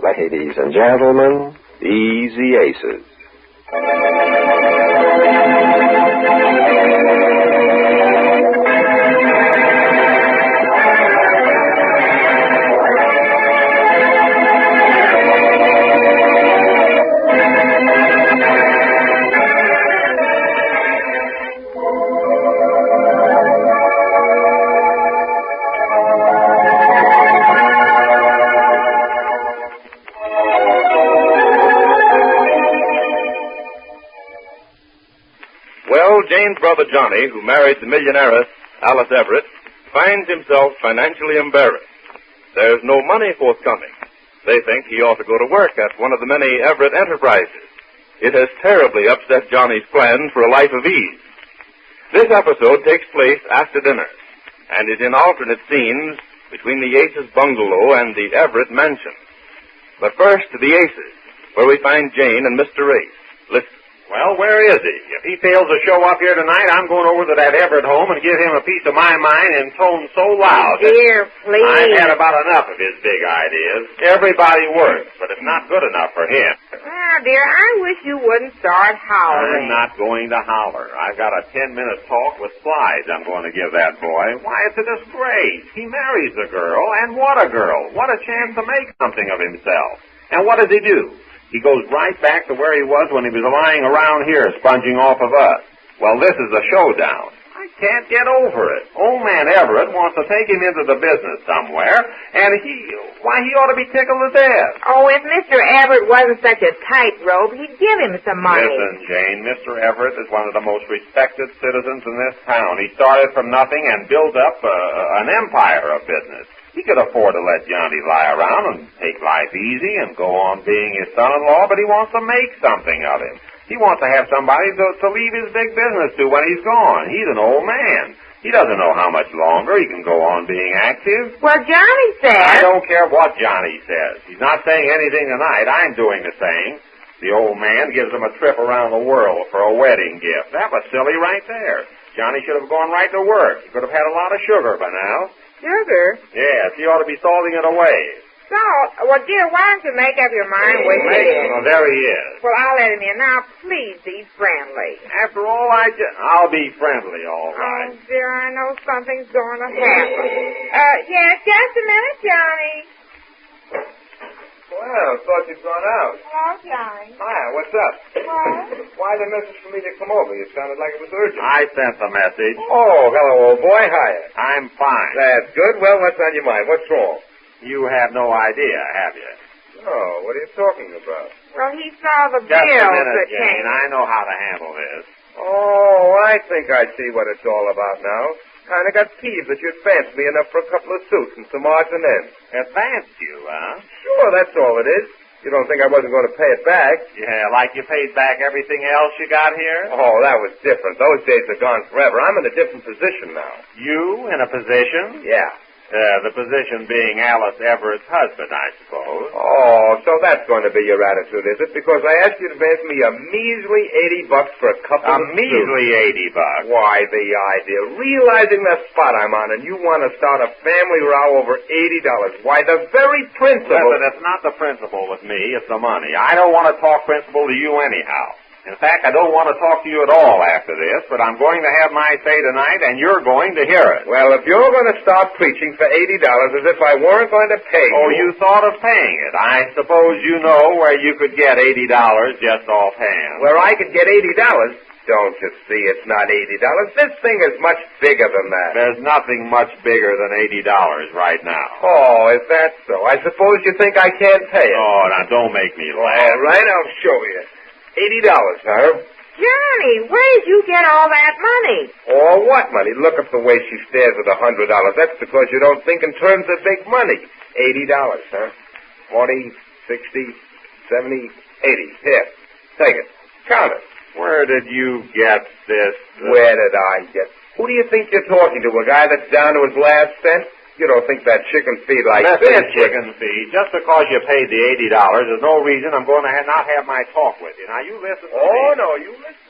Ladies and gentlemen, Easy Aces. Jane's brother Johnny, who married the millionairess Alice Everett, finds himself financially embarrassed. There's no money forthcoming. They think he ought to go to work at one of the many Everett enterprises. It has terribly upset Johnny's plans for a life of ease. This episode takes place after dinner and is in alternate scenes between the Aces' bungalow and the Everett mansion. But first to the Aces, where we find Jane and Mr. Ace. Listen. Well, where is he? If he fails to show up here tonight, I'm going over to that Everett home and give him a piece of my mind in tone so loud. Dear, please. I've had about enough of his big ideas. Everybody works, but it's not good enough for him. Ah, dear, I wish you wouldn't start I'm hollering. not going to holler. I've got a 10-minute talk with slides I'm going to give that boy. Why, it's a disgrace. He marries a girl, and what a girl. What a chance to make something of himself. And what does he do? He goes right back to where he was when he was lying around here, sponging off of us. Well, this is a showdown. I can't get over it. Old man Everett wants to take him into the business somewhere, and he ought to be tickled to death. Oh, if Mr. Everett wasn't such a tightrope, he'd give him some money. Listen, Jane, Mr. Everett is one of the most respected citizens in this town. He started from nothing and built up an empire of business. He could afford to let Johnny lie around and take life easy and go on being his son-in-law, but he wants to make something of him. He wants to have somebody to leave his big business to when he's gone. He's an old man. He doesn't know how much longer he can go on being active. Well, Johnny says... I don't care what Johnny says. He's not saying anything tonight. I'm doing the same. The old man gives him a trip around the world for a wedding gift. That was silly right there. Johnny should have gone right to work. He could have had a lot of sugar by now. Sugar? Yes, he ought to be salting it away. Salt? Well, dear, why don't you make up your mind with me? Well, there he is. Well, I'll let him in. Now, please be friendly. After all, I'll be friendly, all right. Oh, dear, I know something's going to happen. Yes, just a minute, Johnny. Well, thought you'd gone out. Hello, Johnny. Hi, what's up? What? Why the message for me to come over? You sounded like it was urgent. I sent the message. Oh, hello, old boy. Hiya. I'm fine. That's good. Well, what's on your mind? What's wrong? You have no idea, have you? No, what are you talking about? Well, he saw the Just a bills minute, that Jane. came. I know how to handle this. Oh, I think I see what it's all about now. Kind of got peeved that you'd fancy me enough for a couple of suits and some odds and ends. Advanced you, huh? Sure, that's all it is. You don't think I wasn't going to pay it back? Yeah, like you paid back everything else you got here? Oh, that was different. Those days are gone forever. I'm in a different position now. You in a position? Yeah. The position being Alice Everett's husband, I suppose. Oh, so that's going to be your attitude, is it? Because I asked you to advance me a measly $80 for a couple of measly $80. Why, the idea. Realizing the spot I'm on, and you want to start a family row over $80. Why, the very principle... Listen, it's not the principle with me, it's the money. I don't want to talk principle to you anyhow. In fact, I don't want to talk to you at all after this, but I'm going to have my say tonight, and you're going to hear it. Well, if you're going to start preaching for $80 as if I weren't going to pay you... Oh, you thought of paying it. I suppose you know where you could get $80 just offhand. Where I could get $80? Don't you see it's not $80? This thing is much bigger than that. There's nothing much bigger than $80 right now. Oh, is that so? I suppose you think I can't pay it. Oh, now don't make me laugh. All right, I'll show you. $80, Herb. Johnny, where did you get all that money? Or what money? Look at the way she stares at $100. That's because you don't think in terms of big money. $80, huh? 40, 60, 70, 80. Here, take it. Count it. Where did you get this? Where did I get? Who do you think you're talking to? A guy that's down to his last cent? You don't think that chicken feed like this? Chicken feed. Just because you paid the $80, there's no reason I'm going to not have my talk with you. Now, you listen to me. Oh, no, you listen.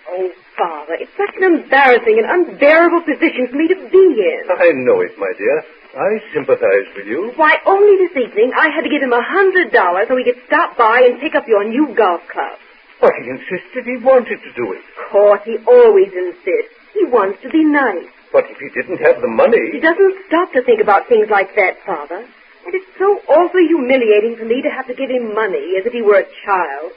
Oh, Father, it's such an embarrassing and unbearable position for me to be in. I know it, my dear. I sympathize with you. Why, only this evening I had to give him $100 so he could stop by and pick up your new golf club. But he insisted he wanted to do it. Of course, he always insists. He wants to be nice. But if he didn't have the money... He doesn't stop to think about things like that, Father. And it's so awfully humiliating for me to have to give him money as if he were a child.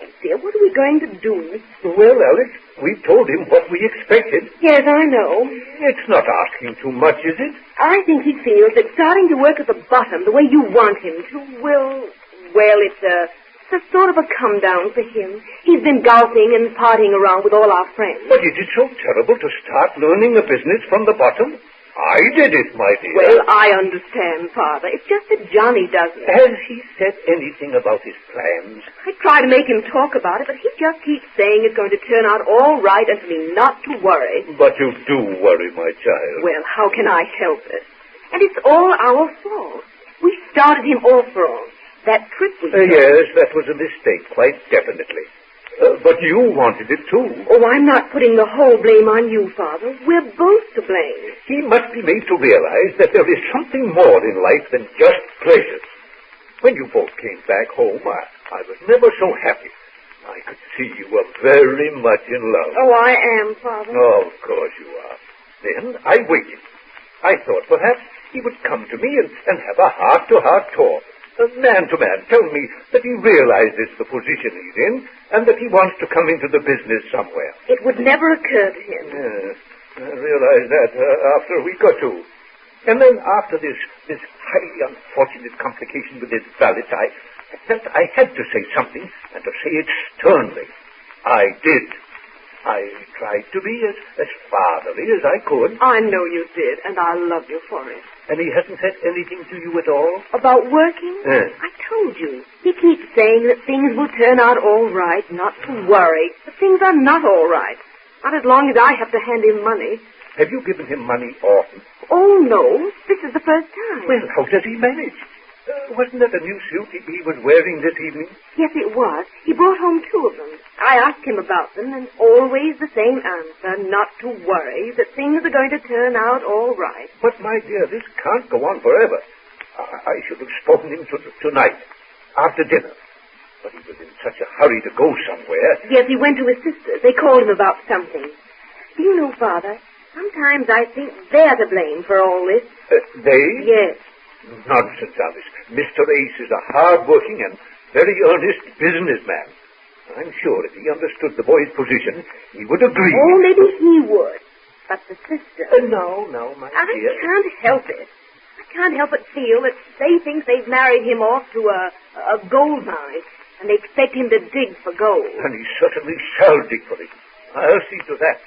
Oh, dear, what are we going to do? Well, Alice, we told him what we expected. Yes, I know. It's not asking too much, is it? I think he feels that starting to work at the bottom the way you want him to well, it's a sort of a come-down for him. He's been golfing and partying around with all our friends. But is it so terrible to start learning a business from the bottom? I did it, my dear. Well, I understand, Father. It's just that Johnny doesn't. Has he said anything about his plans? I try to make him talk about it, but he just keeps saying it's going to turn out all right and for me not to worry. But you do worry, my child. Well, how can I help it? And it's all our fault. We started him off wrong. That trip was... Yes, that was a mistake, quite definitely. But you wanted it too. Oh, I'm not putting the whole blame on you, Father. We're both to blame. He must be made to realize that there is something more in life than just pleasures. When you both came back home, I was never so happy. I could see you were very much in love. Oh, I am, Father. Oh, of course you are. Then I waited. I thought perhaps he would come to me and have a heart-to-heart talk. Man to man, tell me that he realizes the position he's in and that he wants to come into the business somewhere. It would never occur to him. Yes, I realized that after a week or two. And then after this highly unfortunate complication with his valet, I felt I had to say something and to say it sternly. I did. I tried to be as fatherly as I could. I know you did, and I love you for it. And he hasn't said anything to you at all? About working? I told you. He keeps saying that things will turn out all right, not to worry. But things are not all right. Not as long as I have to hand him money. Have you given him money often? Oh, no. This is the first time. Well, how does he manage? Wasn't that a new suit he was wearing this evening? Yes, it was. He brought home 2 of them. I asked him about them, and always the same answer, not to worry, that things are going to turn out all right. But, my dear, this can't go on forever. I should have spoken him tonight, after dinner. But he was in such a hurry to go somewhere. Yes, he went to his sister's. They called him about something. Do you know, Father, sometimes I think they're to blame for all this. They? Yes. Nonsense, Alice. Mr. Ace is a hard-working and very earnest businessman. I'm sure if he understood the boy's position, he would agree. Oh, maybe he would. But the sister... No, my dear. I can't help it. I can't help but feel that they think they've married him off to a gold mine, and they expect him to dig for gold. And he certainly shall dig for it. I'll see to that.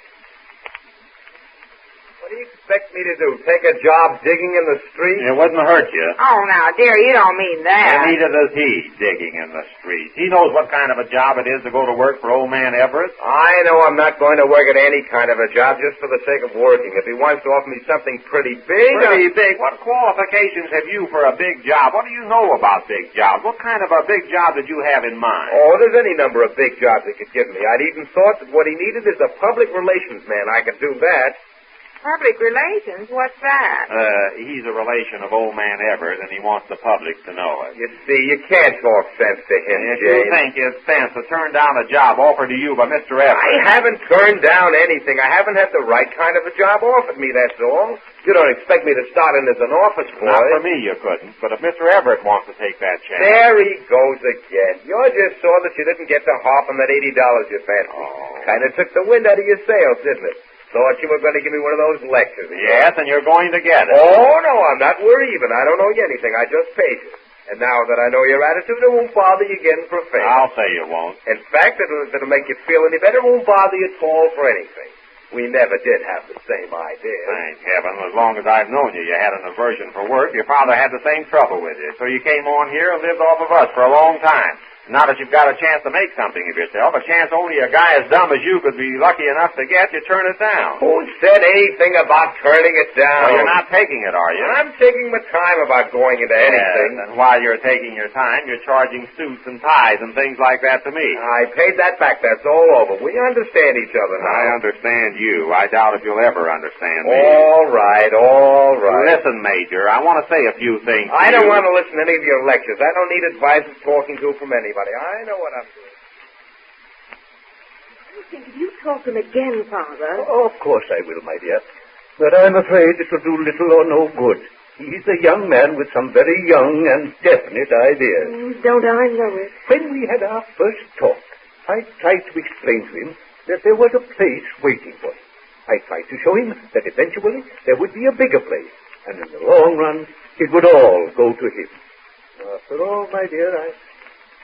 What do you expect me to do? Take a job digging in the street? It wouldn't hurt you. Oh, now, dear, you don't mean that. And neither does he, digging in the street. He knows what kind of a job it is to go to work for old man Everett. I know I'm not going to work at any kind of a job just for the sake of working. If he wants to offer me something pretty big... Pretty big? What qualifications have you for a big job? What do you know about big jobs? What kind of a big job did you have in mind? Oh, there's any number of big jobs he could give me. I'd even thought that what he needed is a public relations man. I could do that. Public relations? What's that? He's a relation of old man Everett, and he wants the public to know it. You see, you can't talk sense to him, If James. you think it's sense to turn down a job offered to you by Mr. Everett... I haven't turned down anything. I haven't had the right kind of a job offered me, that's all. You don't expect me to start in as an office boy. Not for me, you couldn't. But if Mr. Everett wants to take that chance... There he goes again. You just saw that you didn't get the hop on that $80 you fancy. Oh. Kind of took the wind out of your sails, didn't it? Thought you were going to give me one of those lectures. Yes, and you're going to get it. Oh, no, I'm not worried even. I don't owe you anything. I just paid you. And now that I know your attitude, it won't bother you again for a favor. I'll say you won't. In fact, it'll make you feel any better. It won't bother you at all for anything. We never did have the same idea. Thank heaven. As long as I've known you, you had an aversion for work. Your father had the same trouble with you. So you came on here and lived off of us for a long time. Now that you've got a chance to make something of yourself, a chance only a guy as dumb as you could be lucky enough to get, you turn it down. Who said anything about turning it down? Well, you're not taking it, are you? I'm taking my time about going into anything. Yes, and while you're taking your time, you're charging suits and ties and things like that to me. I paid that back. That's all over. We understand each other now. I understand you. I doubt if you'll ever understand me. All right, all right. Listen, Major, I want to say a few things to I don't you. want to listen to any of your lectures. I don't need advice or talking to from anybody. I know what I'm doing. I think if you talk to him again, Father... Oh, of course I will, my dear. But I'm afraid it will do little or no good. He's a young man with some very young and definite ideas. Don't I know it? When we had our first talk, I tried to explain to him that there was a place waiting for him. I tried to show him that eventually there would be a bigger place, and in the long run, it would all go to him. After all, my dear,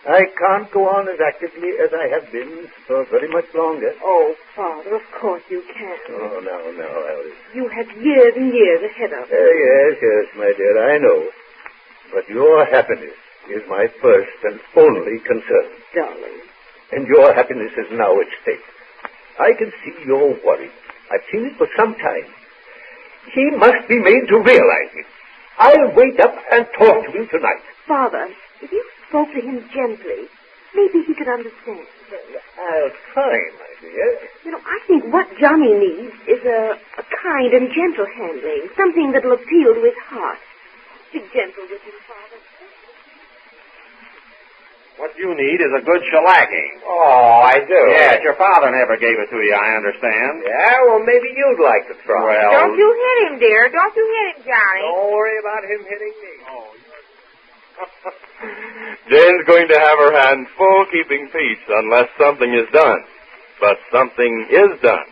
I can't go on as actively as I have been for very much longer. Oh, Father, of course you can. Oh, no, Alice. You have years and years ahead of you. Yes, my dear, I know. But your happiness is my first and only concern. Darling. And your happiness is now at stake. I can see you're worried. I've seen it for some time. He must be made to realize it. I'll wait up and talk to him tonight. Father, if you spoke to him gently, maybe he could understand. I'll try, my dear. You know, I think what Johnny needs is a kind and gentle handling, something that'll appeal to his heart. Be gentle with him, Father. What you need is a good shellacking. Oh, I do. Yes, your father never gave it to you, I understand. Yeah, well, maybe you'd like to try. Well... Don't you hit him, dear. Don't you hit him, Johnny. Don't worry about him hitting me. Jane's going to have her hands full keeping peace unless something is done. But something is done,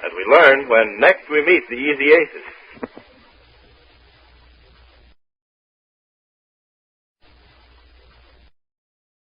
as we learn when next we meet the Easy Aces.